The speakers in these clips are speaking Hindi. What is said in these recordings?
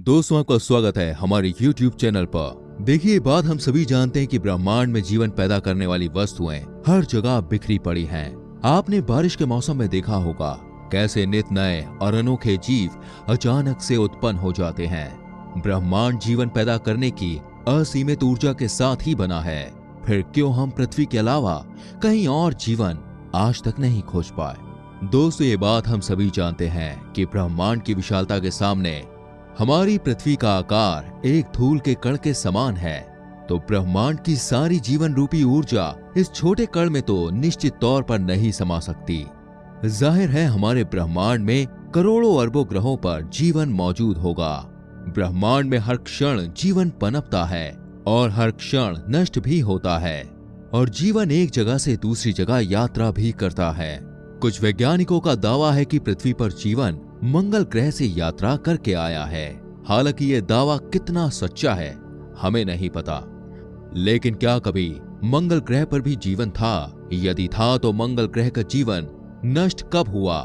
दोस्तों, आपका स्वागत है हमारे YouTube चैनल पर। देखिए, ये बात हम सभी जानते हैं कि ब्रह्मांड में जीवन पैदा करने वाली वस्तुएं हर जगह बिखरी पड़ी हैं। आपने बारिश के मौसम में देखा होगा कैसे नित नए और अनोखे जीव अचानक से उत्पन्न हो जाते हैं। ब्रह्मांड जीवन पैदा करने की असीमित ऊर्जा के साथ ही बना है। फिर क्यों हम पृथ्वी के अलावा कहीं और जीवन आज तक नहीं खोज पाए? दोस्तों, ये बात हम सभी जानते हैं कि ब्रह्मांड की विशालता के सामने हमारी पृथ्वी का आकार एक धूल के कण के समान है, तो ब्रह्मांड की सारी जीवन रूपी ऊर्जा इस छोटे कण में तो निश्चित तौर पर नहीं समा सकती। जाहिर है, हमारे ब्रह्मांड में करोड़ों अरबों ग्रहों पर जीवन मौजूद होगा। ब्रह्मांड में हर क्षण जीवन पनपता है और हर क्षण नष्ट भी होता है, और जीवन एक जगह से दूसरी जगह यात्रा भी करता है। कुछ वैज्ञानिकों का दावा है कि पृथ्वी पर जीवन मंगल ग्रह से यात्रा करके आया है। हालांकि यह दावा कितना सच्चा है हमें नहीं पता, लेकिन क्या कभी मंगल ग्रह पर भी जीवन था? यदि था तो मंगल ग्रह का जीवन नष्ट कब हुआ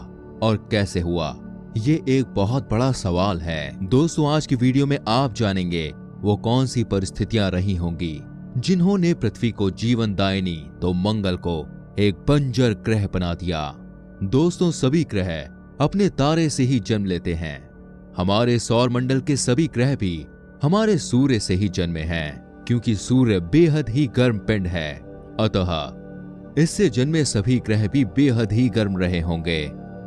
और कैसे हुआ? ये एक बहुत बड़ा सवाल है। दोस्तों, आज की वीडियो में आप जानेंगे वो कौन सी परिस्थितियां रही होंगी जिन्होंने पृथ्वी को जीवनदायिनी तो मंगल को एक बंजर ग्रह बना दिया। दोस्तों, सभी ग्रह अपने तारे से ही जन्म लेते हैं। हमारे सौर मंडल के सभी ग्रह भी हमारे सूर्य से ही जन्मे हैं, क्योंकि सूर्य बेहद ही गर्म पिंड है। अतः इससे जन्मे सभी ग्रह भी बेहद ही गर्म रहे होंगे।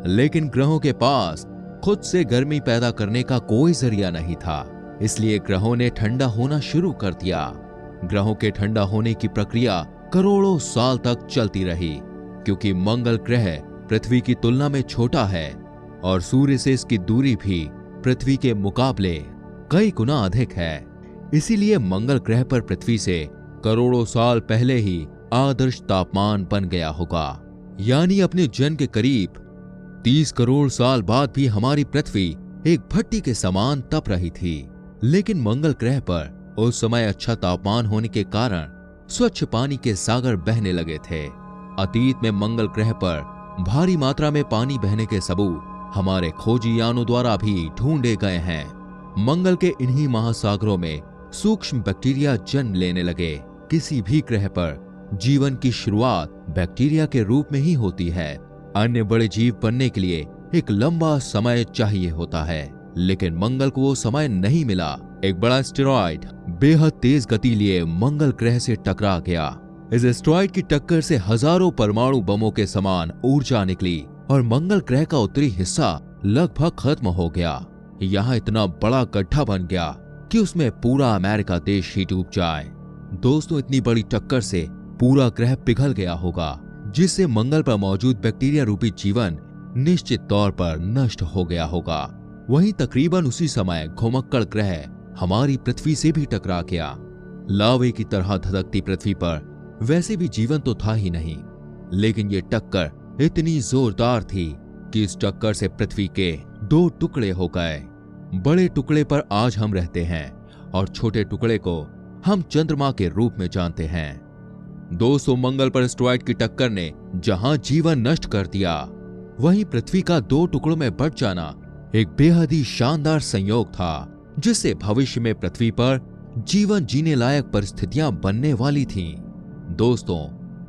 लेकिन ग्रहों के पास खुद से गर्मी पैदा करने का कोई जरिया नहीं था, इसलिए ग्रहों ने ठंडा होना शुरू कर दिया। ग्रहों के ठंडा होने की प्रक्रिया करोड़ों साल तक चलती रही, क्योंकि मंगल ग्रह पृथ्वी की तुलना में छोटा है और सूर्य से इसकी दूरी भी पृथ्वी के मुकाबले कई गुना अधिक है। इसीलिए मंगल ग्रह पर पृथ्वी से करोड़ों साल पहले ही आदर्श तापमान बन गया होगा। यानी अपने जन्म के करीब 30 करोड़ साल बाद भी हमारी पृथ्वी एक भट्टी के समान तप रही थी। लेकिन मंगल ग्रह पर उस समय अच्छा तापमान होने के कारण स्वच्छ पानी के सागर बहने लगे थे। अतीत में मंगल ग्रह पर भारी मात्रा में पानी बहने के सबूत हमारे खोजी यानों द्वारा भी ढूंढे गए हैं। मंगल के इन्हीं महासागरों में सूक्ष्म बैक्टीरिया जन्म लेने लगे। किसी भी ग्रह पर जीवन की शुरुआत बैक्टीरिया के रूप में ही होती है। अन्य बड़े जीव बनने के लिए एक लंबा समय चाहिए होता है, लेकिन मंगल को वो समय नहीं मिला। एक बड़ा एस्टेरॉयड बेहद तेज गति लिए मंगल ग्रह से टकरा गया। इस एस्टेरॉयड की टक्कर से हजारों परमाणु बमों के समान ऊर्जा निकली और मंगल ग्रह का उत्तरी हिस्सा लगभग खत्म हो गया। यहाँ इतना बड़ा गड्ढा बन गया कि उसमें पूरा अमेरिका देश ही डूब जाए। दोस्तों, इतनी बड़ी टक्कर से पूरा ग्रह पिघल गया होगा, जिससे मंगल पर मौजूद बैक्टीरिया रूपी जीवन निश्चित तौर पर नष्ट हो गया होगा। वहीं तकरीबन उसी समय घुमक्कड़ ग्रह हमारी पृथ्वी से भी टकरा गया। लावे की तरह धधकती पृथ्वी पर वैसे भी जीवन तो था ही नहीं, लेकिन ये टक्कर इतनी जोरदार थी कि इस टक्कर से पृथ्वी के 2 टुकड़े हो गए। बड़े टुकड़े पर आज हम रहते हैं और छोटे टुकड़े को हम चंद्रमा के रूप में जानते हैं। दोस्तों, मंगल पर एस्टेरॉयड की टक्कर ने जहां जीवन नष्ट कर दिया, वहीं पृथ्वी का 2 टुकड़ों में बंट जाना एक बेहद ही शानदार संयोग था, जिससे भविष्य में पृथ्वी पर जीवन जीने लायक परिस्थितियां बनने वाली थीं। दोस्तों,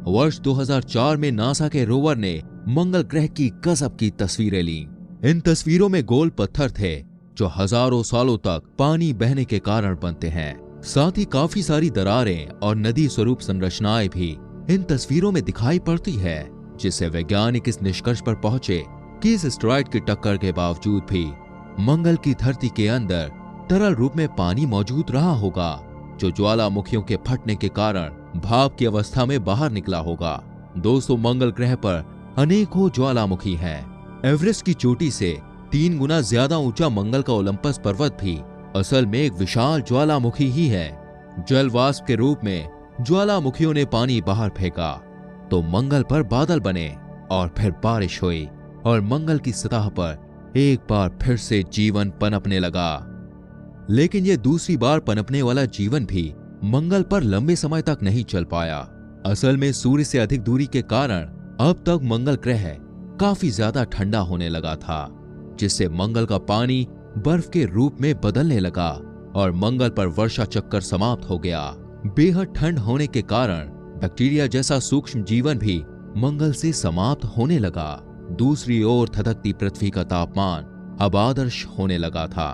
वर्ष 2004 में नासा के रोवर ने मंगल ग्रह की गजब की तस्वीरें ली। इन तस्वीरों में गोल पत्थर थे जो हजारों सालों तक पानी बहने के कारण बनते हैं। साथ ही काफी सारी दरारें और नदी स्वरूप संरचनाएं भी इन तस्वीरों में दिखाई पड़ती है, जिससे वैज्ञानिक इस निष्कर्ष पर पहुंचे कि इस एस्टेरॉयड की टक्कर के बावजूद भी मंगल की धरती के अंदर तरल रूप में पानी मौजूद रहा होगा, जो ज्वालामुखियों के फटने के कारण भाप की अवस्था में बाहर निकला होगा। दोस्तों, मंगल ग्रह पर अनेकों ज्वालामुखी हैं। एवरेस्ट की चोटी से 3 गुना ज्यादा ऊंचा मंगल का ओलंपस पर्वत भी असल में एक विशाल ज्वालामुखी ही है। जल वाष्प के रूप में ज्वालामुखियों ने पानी बाहर फेंका तो मंगल पर बादल बने और फिर बारिश हुई और मंगल की सतह पर एक बार फिर से जीवन पनपने लगा। लेकिन यह दूसरी बार पनपने वाला जीवन भी मंगल पर लंबे समय तक नहीं चल पाया। असल में सूर्य से अधिक दूरी के कारण अब तक मंगल ग्रह काफी ज्यादा ठंडा होने लगा था, जिससे मंगल का पानी बर्फ के रूप में बदलने लगा और मंगल पर वर्षा चक्कर समाप्त हो गया। बेहद ठंड होने के कारण बैक्टीरिया जैसा सूक्ष्म जीवन भी मंगल से समाप्त होने लगा। दूसरी ओर धधकती पृथ्वी का तापमान अब आदर्श होने लगा था।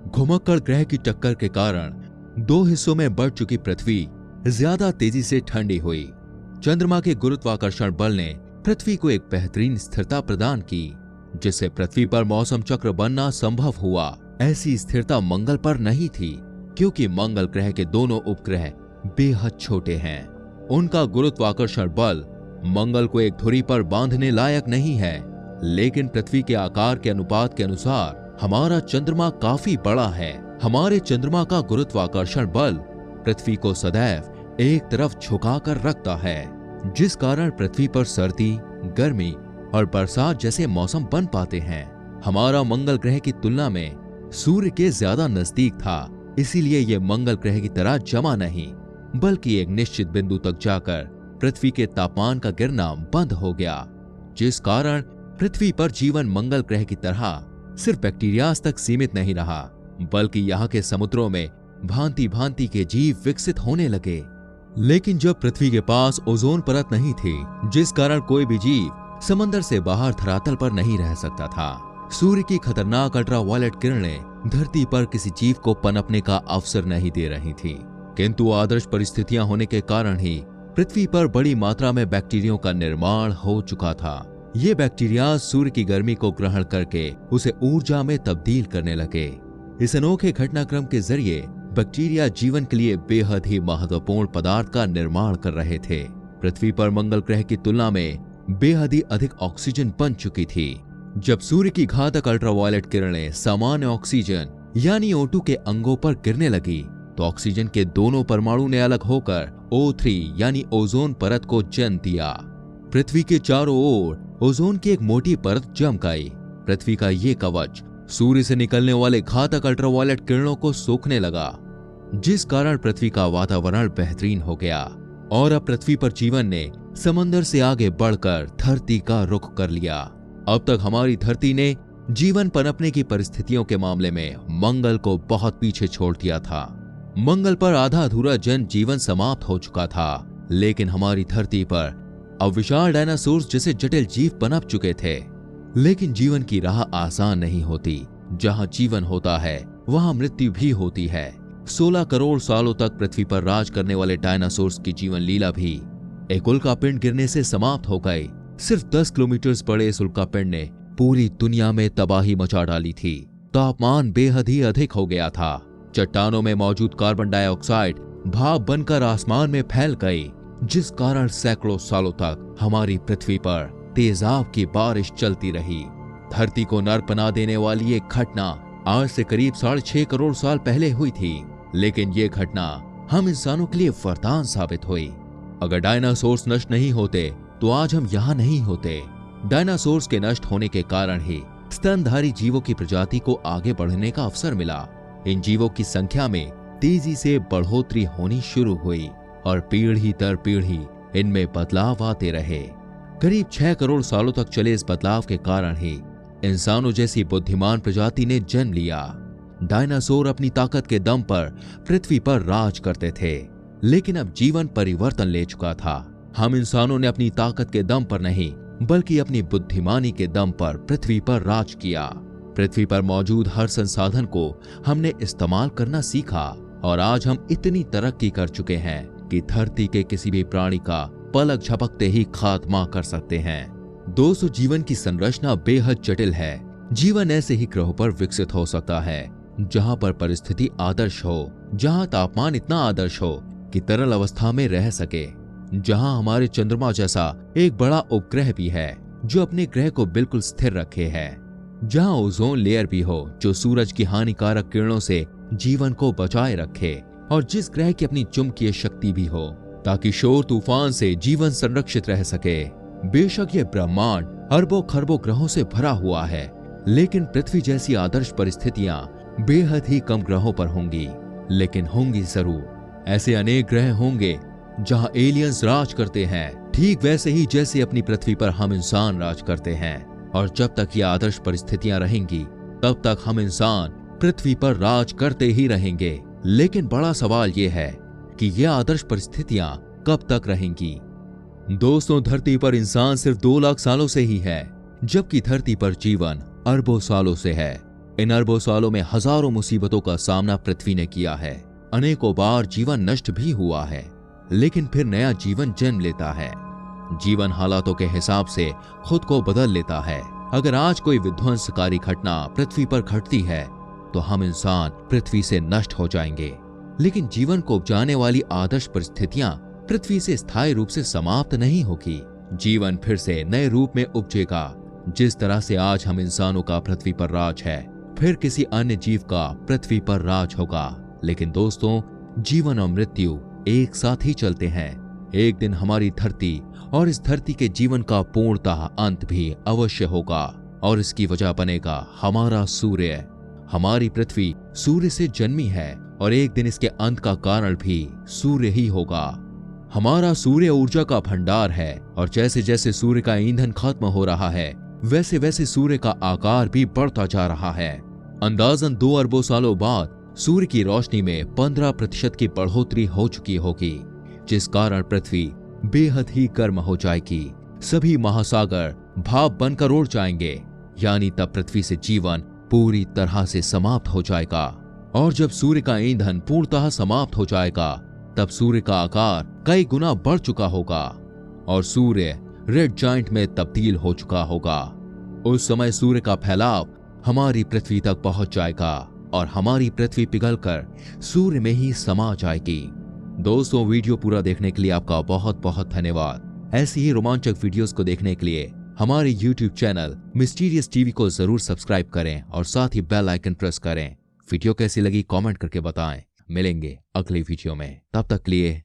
घुमक्कड़ ग्रह की टक्कर के कारण दो हिस्सों में बढ़ चुकी पृथ्वी ज्यादा तेजी से ठंडी हुई। चंद्रमा के गुरुत्वाकर्षण बल ने पृथ्वी को एक बेहतरीन स्थिरता प्रदान की, जिससे पृथ्वी पर मौसम चक्र बनना संभव हुआ। ऐसी स्थिरता मंगल पर नहीं थी, क्योंकि मंगल ग्रह के दोनों उपग्रह बेहद छोटे हैं। उनका गुरुत्वाकर्षण बल मंगल को एक धुरी पर बांधने लायक नहीं है, लेकिन पृथ्वी के आकार के अनुपात के अनुसार हमारा चंद्रमा काफी बड़ा है। हमारे चंद्रमा का गुरुत्वाकर्षण बल पृथ्वी को सदैव एक तरफ झुकाकर रखता है, जिस कारण पृथ्वी पर सर्दी, गर्मी और बरसात जैसे मौसम बन पाते हैं। हमारा मंगल ग्रह की तुलना में सूर्य के ज्यादा नजदीक था, इसीलिए यह मंगल ग्रह की तरह जमा नहीं, बल्कि एक निश्चित बिंदु तक जाकर पृथ्वी के तापमान का गिरना बंद हो गया, जिस कारण पृथ्वी पर जीवन मंगल ग्रह की तरह सिर्फ बैक्टीरिया तक सीमित नहीं रहा, बल्कि यहाँ के समुद्रों में भांति भांति के जीव विकसित होने लगे। लेकिन जब पृथ्वी के पास ओजोन परत नहीं थी, जिस कारण कोई भी जीव समंदर से बाहर धरातल पर नहीं रह सकता था। सूर्य की खतरनाक अल्ट्रावायलेट किरणें धरती पर किसी जीव को पनपने का अवसर नहीं दे रही थी, किंतु आदर्श परिस्थितियां होने के कारण ही पृथ्वी पर बड़ी मात्रा में बैक्टीरिया का निर्माण हो चुका था। ये बैक्टीरिया सूर्य की गर्मी को ग्रहण करके उसे ऊर्जा में तब्दील करने लगे। इस अनोखे घटनाक्रम के जरिए बैक्टीरिया जीवन के लिए बेहद ही महत्वपूर्ण पदार्थ का निर्माण कर रहे थे। पृथ्वी पर मंगल ग्रह की तुलना में बेहद ही अधिक ऑक्सीजन बन चुकी थी। जब सूर्य की घातक अल्ट्रावायलेट किरणें सामान्य ऑक्सीजन यानी O2 के अंगों पर गिरने लगी, तो ऑक्सीजन के दोनों परमाणु ने अलग होकर O3 यानी ओजोन परत को जन्म दिया। पृथ्वी के चारों ओर ओजोन की एक मोटी परत जम गई। पृथ्वी का ये कवच सूर्य से निकलने वाले घातक अल्ट्रावायलेट किरणों को सोखने लगा, जिस कारण पृथ्वी का वातावरण बेहतरीन हो गया और अब पृथ्वी पर जीवन ने समंदर से आगे बढ़कर धरती का रुख कर लिया। अब तक हमारी धरती ने जीवन पनपने की परिस्थितियों के मामले में मंगल को बहुत पीछे छोड़ दिया था। मंगल पर आधा अधूरा जन जीवन समाप्त हो चुका था, लेकिन हमारी धरती पर अब विशाल डायनासोर्स जैसे जटिल जीव पनप चुके थे। लेकिन जीवन की राह आसान नहीं होती। जहां जीवन होता है वहां मृत्यु भी होती है। 16 करोड़ सालों तक पृथ्वी पर राज करने वाले डायनासोर्स की जीवन लीला भी एक उल्कापिंड गिरने से समाप्त हो गई। सिर्फ 10 किलोमीटर बड़े इस उल्कापिंड ने पूरी दुनिया में तबाही मचा डाली थी। तापमान बेहद ही अधिक हो गया था। चट्टानों में मौजूद कार्बन डाइऑक्साइड भाप बनकर आसमान में फैल गई, जिस कारण सैकड़ों सालों तक हमारी पृथ्वी पर तेजाब की बारिश चलती रही। धरती को नर्क बना देने वाली एक घटना आज से करीब 6.5 करोड़ साल पहले हुई थी, लेकिन ये घटना हम इंसानों के लिए वरदान साबित हुई। अगर डायनासोर्स नष्ट नहीं होते तो आज हम यहाँ नहीं होते। डायनासोर्स के नष्ट होने के कारण ही स्तनधारी जीवों की प्रजाति को आगे बढ़ने का अवसर मिला। इन जीवों की संख्या में तेजी से बढ़ोतरी होनी शुरू हुई और पीढ़ी दर पीढ़ी इनमें बदलाव आते रहे। करीब 6 करोड़ सालों तक चले इस बदलाव के कारण ही इंसानों जैसी बुद्धिमान प्रजाति ने जन्म लिया। डायनासोर अपनी ताकत के दम पर पृथ्वी पर राज करते थे, लेकिन अब जीवन परिवर्तन ले चुका था। हम इंसानों ने अपनी ताकत के दम पर नहीं, बल्कि अपनी बुद्धिमानी के दम पर पृथ्वी पर राज किया। पृथ्वी पर मौजूद हर संसाधन को हमने इस्तेमाल करना सीखा और आज हम इतनी तरक्की कर चुके हैं कि धरती के किसी भी प्राणी का पलक झपकते ही खात्मा कर सकते हैं। दोस्तों, जीवन की संरचना बेहद जटिल है। जीवन ऐसे ही ग्रहों पर विकसित हो सकता है जहां पर परिस्थिति आदर्श हो, जहां तापमान इतना आदर्श हो कि तरल अवस्था में रह सके, जहां हमारे चंद्रमा जैसा एक बड़ा उपग्रह भी है जो अपने ग्रह को बिल्कुल स्थिर रखे है, जहां ओजोन लेयर भी हो जो सूरज की हानिकारक किरणों से जीवन को बचाए रखे, और जिस ग्रह की अपनी चुंबकीय शक्ति भी हो ताकि शोर तूफान से जीवन संरक्षित रह सके। बेशक यह ब्रह्मांड अरबों खरबों ग्रहों से भरा हुआ है, लेकिन पृथ्वी जैसी आदर्श परिस्थितियां बेहद ही कम ग्रहों पर होंगी, लेकिन होंगी जरूर। ऐसे अनेक ग्रह होंगे जहां एलियंस राज करते हैं, ठीक वैसे ही जैसे अपनी पृथ्वी पर हम इंसान राज करते हैं। और जब तक ये आदर्श परिस्थितियां रहेंगी, तब तक हम इंसान पृथ्वी पर राज करते ही रहेंगे। लेकिन बड़ा सवाल यह है कि ये आदर्श परिस्थितियां कब तक रहेंगी। दोस्तों, धरती पर इंसान सिर्फ 2 लाख सालों से ही है, जबकि धरती पर जीवन अरबों सालों से है। इन अरबों सालों में हजारों मुसीबतों का सामना पृथ्वी ने किया है। अनेकों बार जीवन नष्ट भी हुआ है, लेकिन फिर नया जीवन जन्म लेता है। जीवन हालातों के हिसाब से खुद को बदल लेता है। अगर आज कोई विध्वंसकारी घटना पृथ्वी पर घटती है तो हम इंसान पृथ्वी से नष्ट हो जाएंगे। लेकिन जीवन को उपजाने वाली आदर्श परिस्थितियां पृथ्वी से स्थायी रूप से समाप्त नहीं होगी। जीवन फिर से नए रूप में उपजेगा। जिस तरह से आज हम इंसानों का पृथ्वी पर राज है, फिर किसी अन्य जीव का पृथ्वी पर राज होगा। लेकिन दोस्तों, जीवन और मृत्यु एक साथ ही चलते हैं। एक दिन हमारी धरती और इस धरती के जीवन का पूर्णतः अंत भी अवश्य होगा, और इसकी वजह बनेगा हमारा सूर्य। हमारी पृथ्वी सूर्य से जन्मी है और एक दिन इसके अंत का कारण भी सूर्य ही होगा। हमारा सूर्य ऊर्जा का भंडार है, और जैसे जैसे सूर्य का ईंधन खत्म हो रहा है, वैसे वैसे सूर्य का आकार भी बढ़ता जा रहा है। अंदाजन 2 अरबों सालों बाद सूर्य की रोशनी में 15% की बढ़ोतरी हो चुकी होगी, जिस कारण पृथ्वी बेहद ही गर्म हो जाएगी। सभी महासागर भाप बनकर उड़ जाएंगे, यानी तब पृथ्वी से जीवन पूरी तरह से समाप्त हो जाएगा। और जब सूर्य का ईंधन पूर्णतः समाप्त हो जाएगा, तब सूर्य का आकार कई गुना बढ़ चुका होगा और सूर्य रेड जाइंट में तब्दील हो चुका होगा। उस समय सूर्य का फैलाव हमारी पृथ्वी तक पहुंच जाएगा और हमारी पृथ्वी पिघलकर सूर्य में ही समा जाएगी। दोस्तों, वीडियो पूरा देखने के लिए आपका बहुत बहुत धन्यवाद। ऐसी ही रोमांचक वीडियोस को देखने के लिए हमारे YouTube चैनल मिस्टीरियस टीवी को जरूर सब्सक्राइब करें और साथ ही बेल आइकन प्रेस करें। वीडियो कैसी लगी कमेंट करके बताएं। मिलेंगे अगली वीडियो में, तब तक के लिए